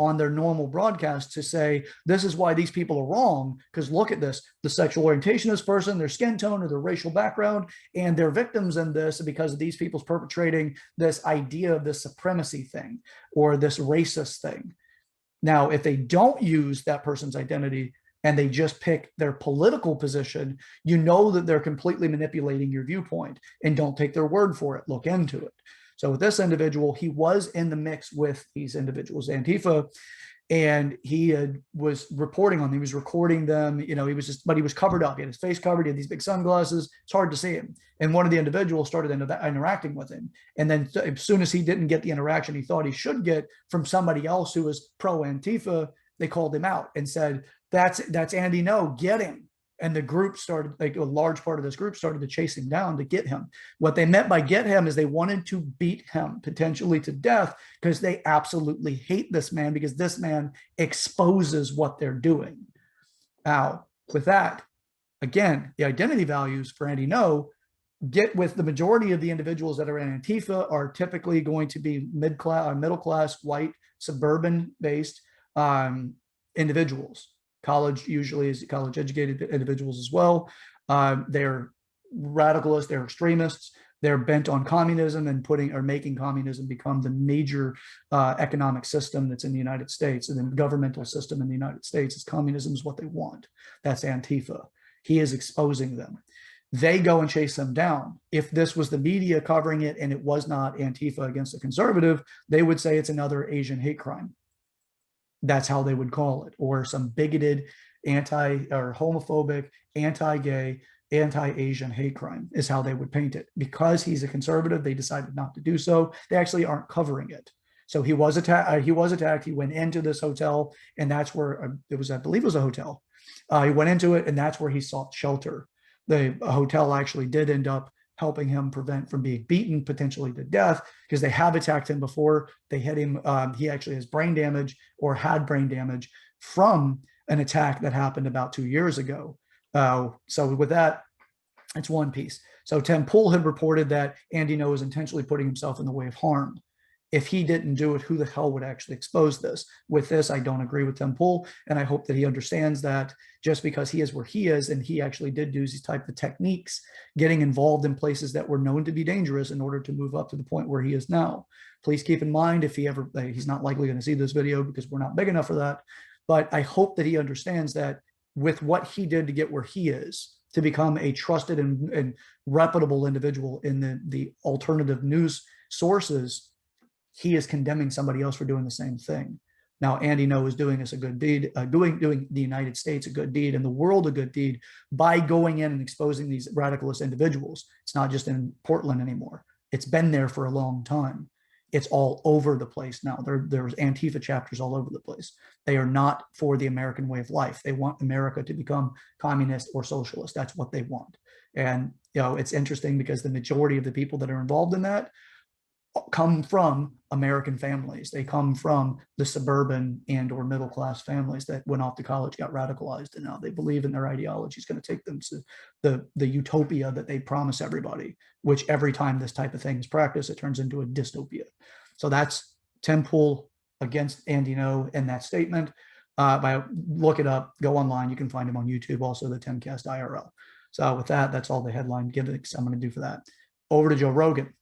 on their normal broadcast, to say, this is why these people are wrong, because look at this, the sexual orientation of this person, their skin tone, or their racial background, and they're victims in this because of these people's perpetrating this idea of this supremacy thing or this racist thing. Now, if they don't use that person's identity and they just pick their political position, you know that they're completely manipulating your viewpoint, and don't take their word for it. Look into it. So with this individual, he was in the mix with these individuals, Antifa, and he was reporting on them. He was recording them. But he was covered up. He had his face covered. He had these big sunglasses. It's hard to see him. And one of the individuals started interacting with him. And then as soon as he didn't get the interaction he thought he should get from somebody else who was pro-Antifa, they called him out and said, that's Andy Ngo, get him. And the group started, like a large part of this group started to chase him down to get him. What they meant by get him is they wanted to beat him potentially to death, because they absolutely hate this man, because this man exposes what they're doing. Now, with that, again, the identity values for Andy Ngo get with the majority of the individuals that are in Antifa are typically going to be middle class, white, suburban based individuals. College usually is college educated individuals as well. They're radicalists, they're extremists, they're bent on communism and making communism become the major economic system that's in the United States, and the governmental system in the United States is communism is what they want. That's Antifa. He is exposing them. They go and chase them down. If this was the media covering it and it was not Antifa against a conservative, they would say it's another Asian hate crime. That's how they would call it, or some bigoted, or homophobic, anti-gay, anti-Asian hate crime is how they would paint it. Because he's a conservative, they decided not to do so. They actually aren't covering it. So he was attacked. He went into this hotel, and that's where I believe it was a hotel. He went into it, and that's where he sought shelter. The hotel actually did end up helping him prevent from being beaten potentially to death, because they have attacked him before. They hit him. He actually has brain damage, or had brain damage from an attack that happened about 2 years ago. So with that, it's one piece. So Tim Pool had reported that Andy Ngo was intentionally putting himself in the way of harm. If he didn't do it, who the hell would actually expose this? With this, I don't agree with Tim Pool, and I hope that he understands that just because he is where he is, and he actually did do these type of techniques, getting involved in places that were known to be dangerous in order to move up to the point where he is now. Please keep in mind, if he's not likely going to see this video because we're not big enough for that, but I hope that he understands that with what he did to get where he is, to become a trusted and reputable individual in the alternative news sources, he is condemning somebody else for doing the same thing. Now, Andy Ngo is doing us a good deed, doing the United States a good deed, and the world a good deed, by going in and exposing these radicalist individuals. It's not just in Portland anymore. It's been there for a long time. It's all over the place now. There's Antifa chapters all over the place. They are not for the American way of life. They want America to become communist or socialist. That's what they want. And it's interesting because the majority of the people that are involved in that come from American families. They come from the suburban and or middle class families that went off to college, got radicalized, and now they believe in their ideology is going to take them to the utopia that they promise everybody, which every time this type of thing is practiced, it turns into a dystopia. So that's Tim Pool against Andy Ngo in that statement. Look it up, go online, you can find him on YouTube, also the Timcast IRL. So with that, that's all the headline gimmicks I'm going to do for that. Over to Joe Rogan.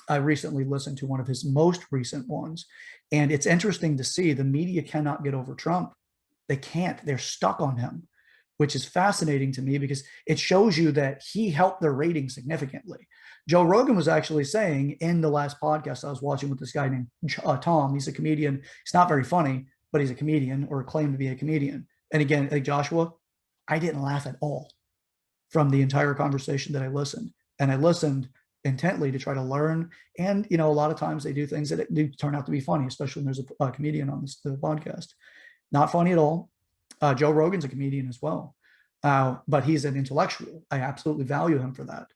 I recently listened to one of his most recent ones, and it's interesting to see the media cannot get over Trump. They can't. They're stuck on him. which is fascinating to me because it shows you that he helped their rating significantly. Joe Rogan was actually saying in the last podcast I was watching with this guy named Tom. He's a comedian. He's not very funny, but he's a comedian, or claimed to be a comedian. And again, like Joshua, I didn't laugh at all from the entire conversation that I listened. And I listened intently to try to learn. And, you know, a lot of times they do things that do turn out to be funny, especially when there's a comedian on the podcast. Not funny at all. Joe Rogan's a comedian as well. But he's an intellectual. I absolutely value him for that.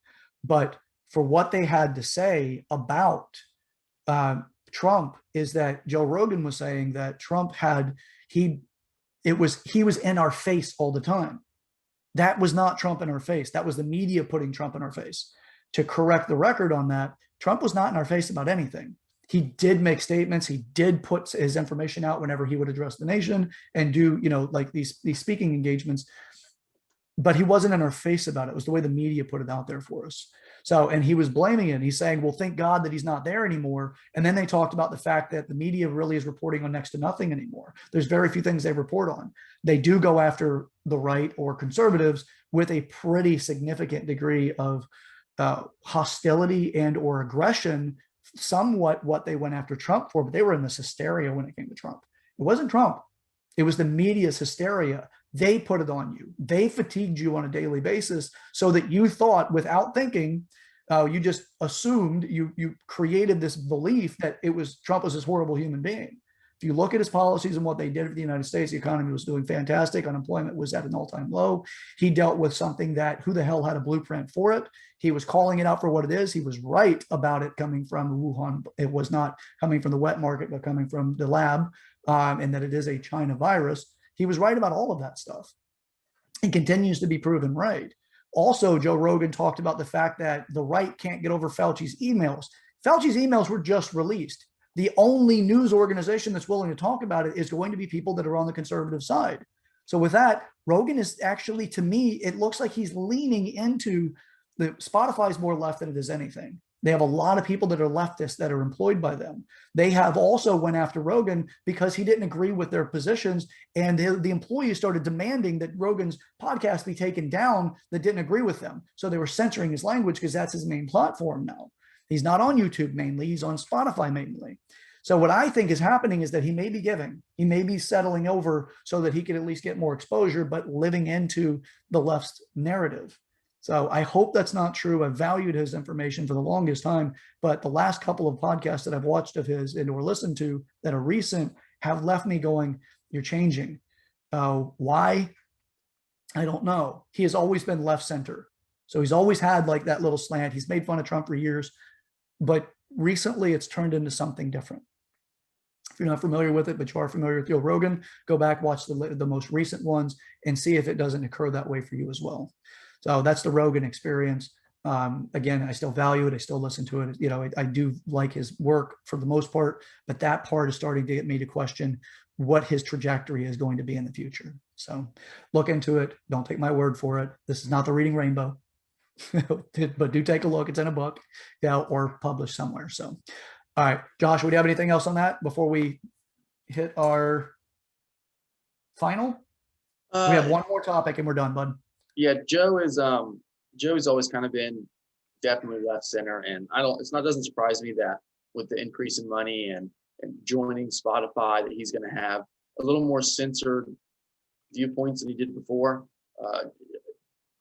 But for what they had to say about Trump is that Joe Rogan was saying that Trump he was in our face all the time. That was not Trump in our face. That was the media putting Trump in our face. To correct the record on that, Trump was not in our face about anything. He did make statements. He did put his information out whenever he would address the nation and do, you know, like these speaking engagements. But he wasn't in our face about it. It was the way the media put it out there for us. So, and he was blaming it. He's saying, well, thank God that he's not there anymore. And then they talked about the fact that the media really is reporting on next to nothing anymore. There's very few things they report on. They do go after the right or conservatives with a pretty significant degree of hostility and or aggression, somewhat what they went after Trump for, but they were in this hysteria when it came to Trump. It wasn't Trump. It was the media's hysteria. They put it on you. They fatigued you on a daily basis so that you thought without thinking, you just assumed, you created this belief that Trump was this horrible human being. If you look at his policies and what they did for the United States, the economy was doing fantastic. Unemployment was at an all-time low. He dealt with something that who the hell had a blueprint for it? He was calling it out for what it is. He was right about it coming from Wuhan. It was not coming from the wet market, but coming from the lab, and that it is a China virus. He was right about all of that stuff. He continues to be proven right. Also, Joe Rogan talked about the fact that the right can't get over Fauci's emails. Fauci's emails were just released. The only news organization that's willing to talk about it is going to be people that are on the conservative side. So with that, Rogan is actually, to me, it looks like he's leaning into the Spotify's more left than it is anything. They have a lot of people that are leftists that are employed by them. They have also went after Rogan because he didn't agree with their positions, and the employees started demanding that Rogan's podcast be taken down that didn't agree with them. So they were censoring his language because that's his main platform now. He's not on YouTube mainly, he's on Spotify mainly. So what I think is happening is that he may be giving, he may be settling over so that he can at least get more exposure, but living into the left's narrative. So I hope that's not true. I've valued his information for the longest time, but the last couple of podcasts that I've watched of his and or listened to that are recent have left me going, you're changing. Why? I don't know. He has always been left center. So he's always had like that little slant. He's made fun of Trump for years, but recently it's turned into something different. If you're not familiar with it, but you are familiar with Joe Rogan, go back, watch the most recent ones and see if it doesn't occur that way for you as well. So that's the Rogan experience. Again, I still value it. I still listen to it. You know, I do like his work for the most part, but that part is starting to get me to question what his trajectory is going to be in the future. So look into it. Don't take my word for it. This is not the Reading Rainbow, but do take a look. It's in a book, yeah, or published somewhere. So, all right, Josh, would you have anything else on that before we hit our final? We have one more topic and we're done, bud. Yeah, Joe's always kind of been definitely left center, and doesn't surprise me that with the increase in money and joining Spotify that he's going to have a little more censored viewpoints than he did before.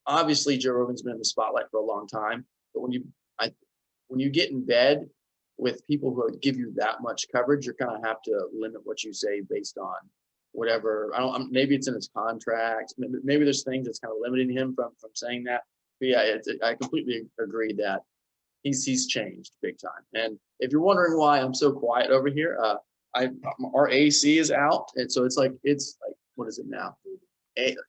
Obviously, Joe Rogan's been in the spotlight for a long time, but when you get in bed with people who give you that much coverage, you kind of have to limit what you say based on whatever. Maybe it's in his contract. Maybe there's things that's kind of limiting him from saying that. But yeah, I completely agree that he's changed big time. And if you're wondering why I'm so quiet over here, our AC is out, and so it's like what is it now?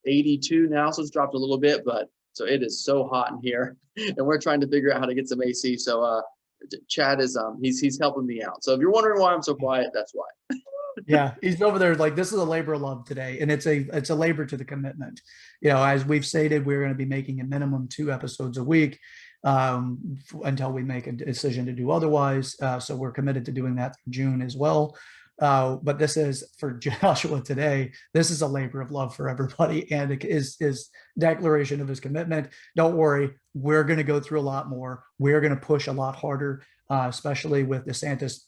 82 now, so it's dropped a little bit, but so it is so hot in here, and we're trying to figure out how to get some AC. So Chad is he's helping me out. So if you're wondering why I'm so quiet, that's why. Yeah, he's over there like, this is a labor of love today, and it's a labor to the commitment. You know, as we've stated, we're going to be making a minimum 2 episodes a week until we make a decision to do otherwise. So we're committed to doing that through June as well. But this is for Joshua today. This is a labor of love for everybody, and it is his declaration of his commitment. Don't worry, we're going to go through a lot more. We're going to push a lot harder, especially with DeSantis.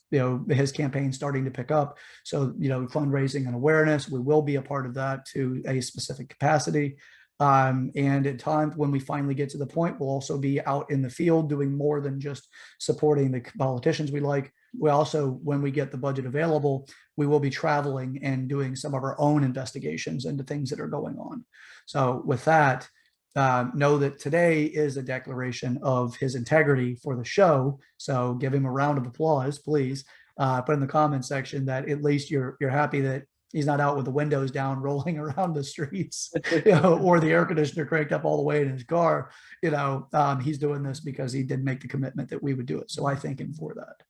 His campaign starting to pick up. So fundraising and awareness, we will be a part of that to a specific capacity. And at times when we finally get to the point, we'll also be out in the field doing more than just supporting the politicians we like. We also, when we get the budget available, we will be traveling and doing some of our own investigations into things that are going on. So with that, know that today is a declaration of his integrity for the show. So give him a round of applause, please. Put in the comment section that at least you're happy that he's not out with the windows down rolling around the streets, or the air conditioner cranked up all the way in his car. He's doing this because he did make the commitment that we would do it. So I thank him for that.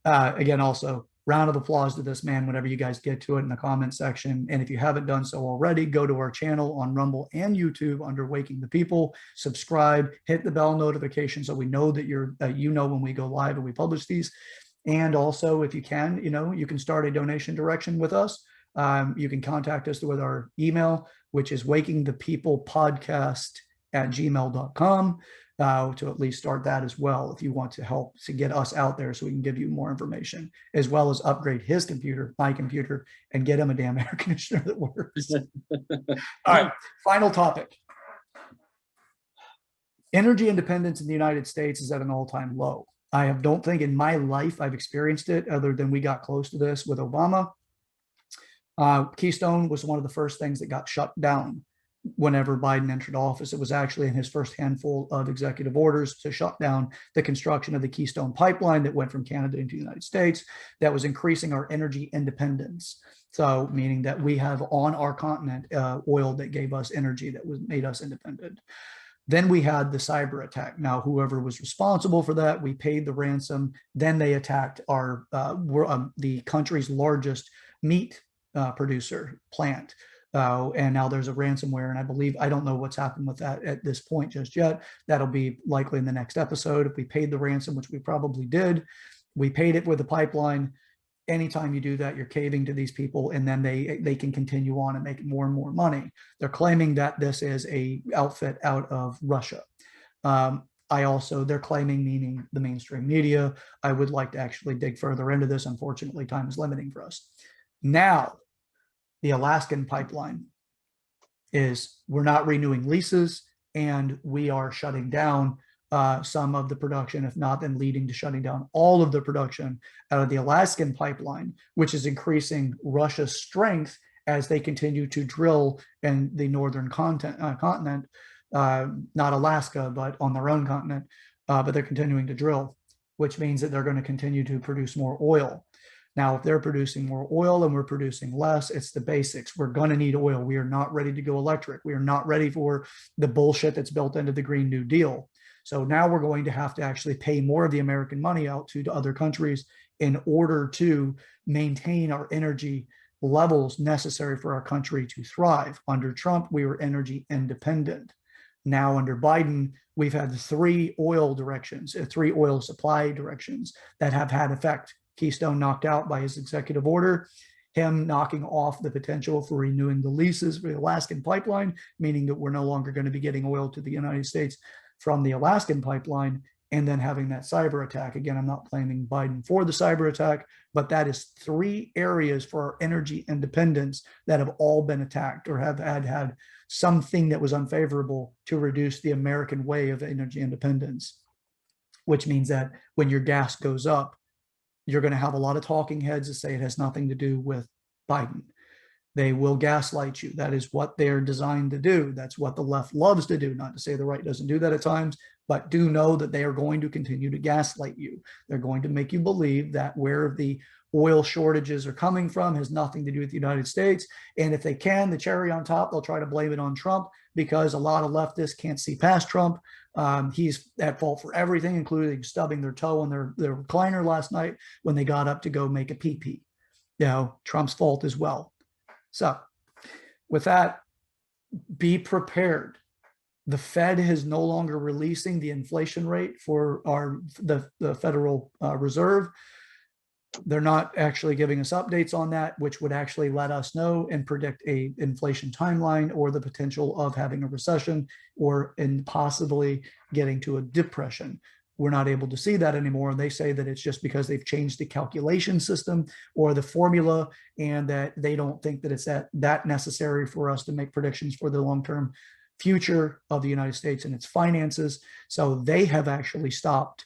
Again, also round of applause to this man whenever you guys get to it in the comment section. And if you haven't done so already, go to our channel on Rumble and YouTube under Waking the People, subscribe, hit the bell notification so we know that when we go live and we publish these. And also, if you can, you can start a donation direction with us. You can contact us with our email, which is wakingthepeoplepodcast@gmail.com. To at least start that as well, if you want to help to get us out there so we can give you more information, as well as upgrade his computer, my computer, and get him a damn air conditioner that works. All right, final topic. Energy independence in the United States is at an all-time low. I don't think in my life I've experienced it, other than we got close to this with Obama. Keystone was one of the first things that got shut down whenever Biden entered office. It was actually in his first handful of executive orders to shut down the construction of the Keystone Pipeline that went from Canada into the United States, that was increasing our energy independence. So meaning that we have on our continent oil that gave us energy that made us independent. Then we had the cyber attack. Now, whoever was responsible for that, we paid the ransom. Then they attacked the country's largest meat producer plant. And now there's a ransomware, and I don't know what's happened with that at this point just yet. That'll be likely in the next episode. If we paid the ransom, which we probably did, we paid it with the pipeline. Anytime you do that, you're caving to these people, and then they can continue on and make more and more money. They're claiming that this is a outfit out of Russia. They're claiming, meaning the mainstream media. I would like to actually dig further into this. Unfortunately, time is limiting for us. Now, the Alaskan pipeline we're not renewing leases, and we are shutting down some of the production, if not then leading to shutting down all of the production out of the Alaskan pipeline, which is increasing Russia's strength as they continue to drill in the northern continent, not Alaska, but on their own continent, but they're continuing to drill, which means that they're going to continue to produce more oil. Now, if they're producing more oil and we're producing less, it's the basics. We're going to need oil. We are not ready to go electric. We are not ready for the bullshit that's built into the Green New Deal. So now we're going to have to actually pay more of the American money out to other countries in order to maintain our energy levels necessary for our country to thrive. Under Trump, we were energy independent. Now under Biden, we've had three oil supply directions that have had effect. Keystone knocked out by his executive order, him knocking off the potential for renewing the leases for the Alaskan pipeline, meaning that we're no longer going to be getting oil to the United States from the Alaskan pipeline, and then having that cyber attack. Again, I'm not blaming Biden for the cyber attack, but that is three areas for our energy independence that have all been attacked or have had something that was unfavorable to reduce the American way of energy independence, which means that when your gas goes up, you're going to have a lot of talking heads that say it has nothing to do with Biden. They will gaslight you. That is what they're designed to do. That's what the left loves to do. Not to say the right doesn't do that at times, but do know that they are going to continue to gaslight you. They're going to make you believe that where the oil shortages are coming from has nothing to do with the United States. And if they can, the cherry on top, they'll try to blame it on Trump, because a lot of leftists can't see past Trump. He's at fault for everything, including stubbing their toe on their recliner last night when they got up to go make a pee-pee. Trump's fault as well. So with that, be prepared. The Fed is no longer releasing the inflation rate for the Federal Reserve. They're not actually giving us updates on that, which would actually let us know and predict a inflation timeline or the potential of having a recession or in possibly getting to a depression. We're not able to see that anymore. And they say that it's just because they've changed the calculation system or the formula, and that they don't think that it's that necessary for us to make predictions for the long-term future of the United States and its finances. So they have actually stopped.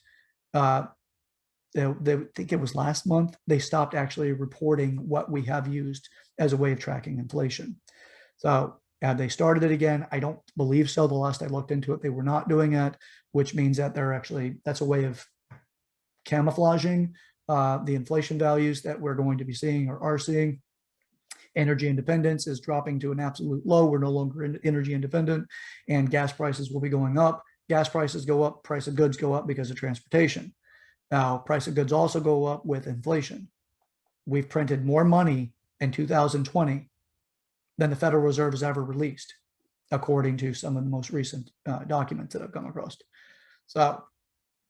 They think it was last month, they stopped actually reporting what we have used as a way of tracking inflation. So have they started it again? I don't believe so. The last I looked into it, they were not doing it, which means that they're actually, that's a way of camouflaging the inflation values that we're going to be seeing or are seeing. Energy independence is dropping to an absolute low. We're no longer energy independent, and gas prices will be going up. Gas prices go up, price of goods go up because of transportation. Now, price of goods also go up with inflation. We've printed more money in 2020 than the Federal Reserve has ever released, according to some of the most recent documents that I've come across. So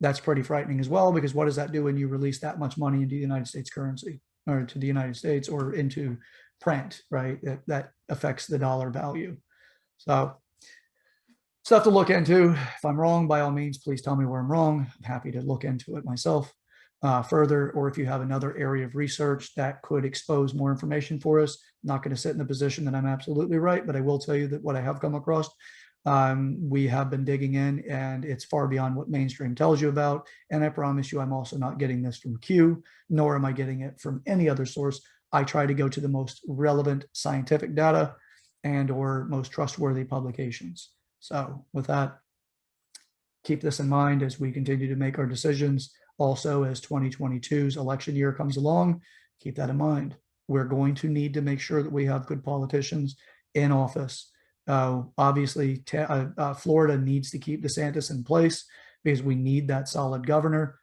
that's pretty frightening as well, because what does that do when you release that much money into the United States currency, or to the United States, or into print, right? That affects the dollar value. So stuff to look into. If I'm wrong, by all means, please tell me where I'm wrong. I'm happy to look into it myself further. Or if you have another area of research that could expose more information for us, I'm not going to sit in the position that I'm absolutely right, but I will tell you that what I have come across, we have been digging in, and it's far beyond what mainstream tells you about. And I promise you, I'm also not getting this from Q, nor am I getting it from any other source. I try to go to the most relevant scientific data and or most trustworthy publications. So with that, keep this in mind as we continue to make our decisions. Also, as 2022's election year comes along, keep that in mind. We're going to need to make sure that we have good politicians in office. Obviously, Florida needs to keep DeSantis in place because we need that solid governor.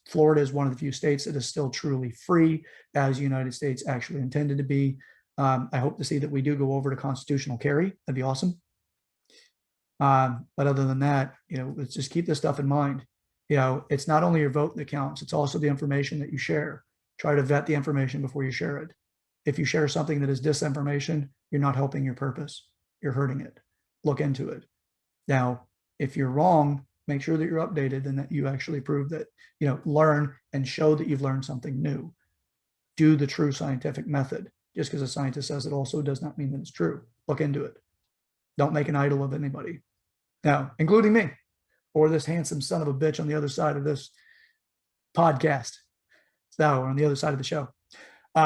Florida is one of the few states that is still truly free, as the United States actually intended to be. I hope to see that we do go over to constitutional carry. That'd be awesome. But other than that, let's just keep this stuff in mind. It's not only your vote that counts, it's also the information that you share. Try to vet the information before you share it. If you share something that is disinformation, you're not helping your purpose. You're hurting it. Look into it. Now, if you're wrong, make sure that you're updated and that you actually prove that, learn and show that you've learned something new. Do the true scientific method. Just because a scientist says it also does not mean that it's true. Look into it. Don't make an idol of anybody. Now, including me, or this handsome son of a bitch on the other side of this podcast. So, on the other side of the show.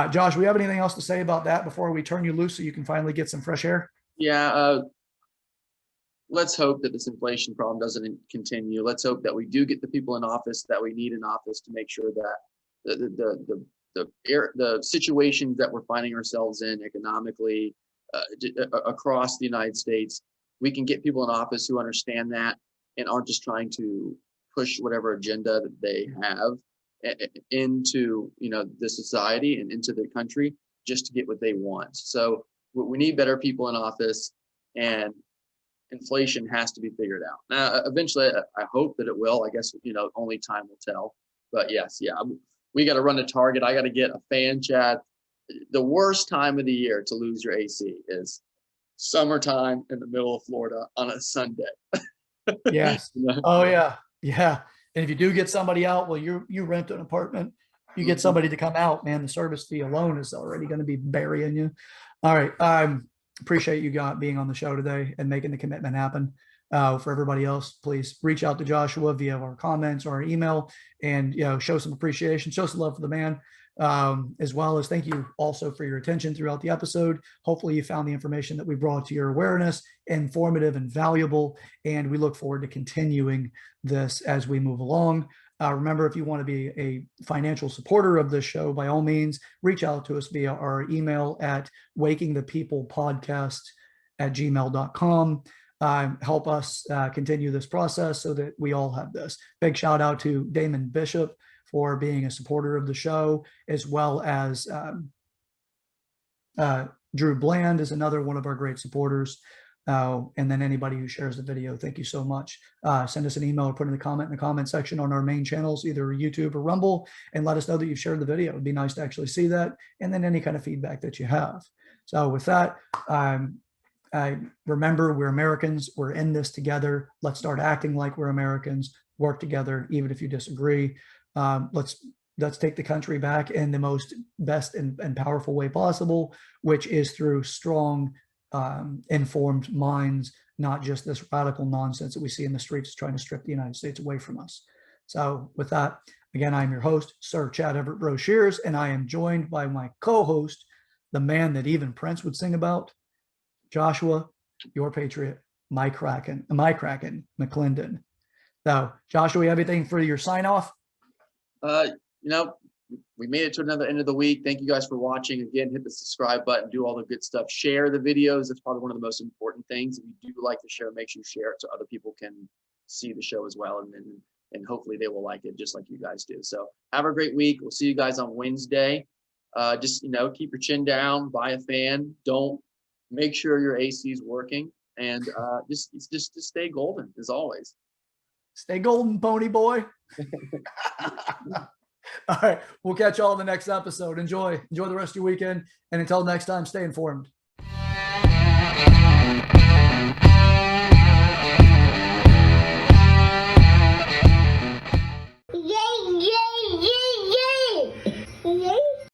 Josh, we have anything else to say about that before we turn you loose so you can finally get some fresh air? Yeah. Let's hope that this inflation problem doesn't continue. Let's hope that we do get the people in office that we need in office to make sure that the situations that we're finding ourselves in economically across the United States, we can get people in office who understand that and aren't just trying to push whatever agenda that they have into the society and into the country just to get what they want. So we need better people in office, and inflation has to be figured out. Now, eventually, I hope that it will. I guess only time will tell. But yes, we got to run a target. I got to get a fan chat. The worst time of the year to lose your AC is summertime in the middle of Florida on a Sunday. Yes. Oh yeah. Yeah. And if you do get somebody out, well, you rent an apartment, you get somebody to come out, man, the service fee alone is already going to be burying you. All right. Appreciate you being on the show today and making the commitment happen. For everybody else, please reach out to Joshua via our comments or our email, and show some appreciation, show some love for the man. As well as thank you also for your attention throughout the episode. Hopefully you found the information that we brought to your awareness informative and valuable, and we look forward to continuing this as we move along. Remember, if you want to be a financial supporter of this show, by all means, reach out to us via our email at wakingthepeoplepodcast@gmail.com. Help us continue this process so that we all have this. Big shout out to Damon Bishop for being a supporter of the show, as well as Drew Bland is another one of our great supporters. And then anybody who shares the video, thank you so much. Send us an email or put in the comment section on our main channels, either YouTube or Rumble, and let us know that you've shared the video. It'd be nice to actually see that, and then any kind of feedback that you have. So with that, I remember we're Americans. We're in this together. Let's start acting like we're Americans. Work together, even if you disagree. Let's take the country back in the most best and powerful way possible, which is through strong, informed minds, not just this radical nonsense that we see in the streets trying to strip the United States away from us. So with that, again, I'm your host, Sir Chad Everett Broshears, and I am joined by my co-host, the man that even Prince would sing about, Joshua, your patriot, my Kraken, McClendon. So Joshua, you have anything for your sign off? We made it to another end of the week. Thank you guys for watching. Again, hit the subscribe button, do all the good stuff. Share the videos. That's probably one of the most important things. If you do like the show, make sure you share it so other people can see the show as well. And hopefully they will like it just like you guys do. So have a great week. We'll see you guys on Wednesday. Just, keep your chin down, buy a fan. Make sure your AC is working, and just stay golden as always. Stay golden, pony boy. All right. We'll catch y'all in the next episode. Enjoy the rest of your weekend. And until next time, stay informed.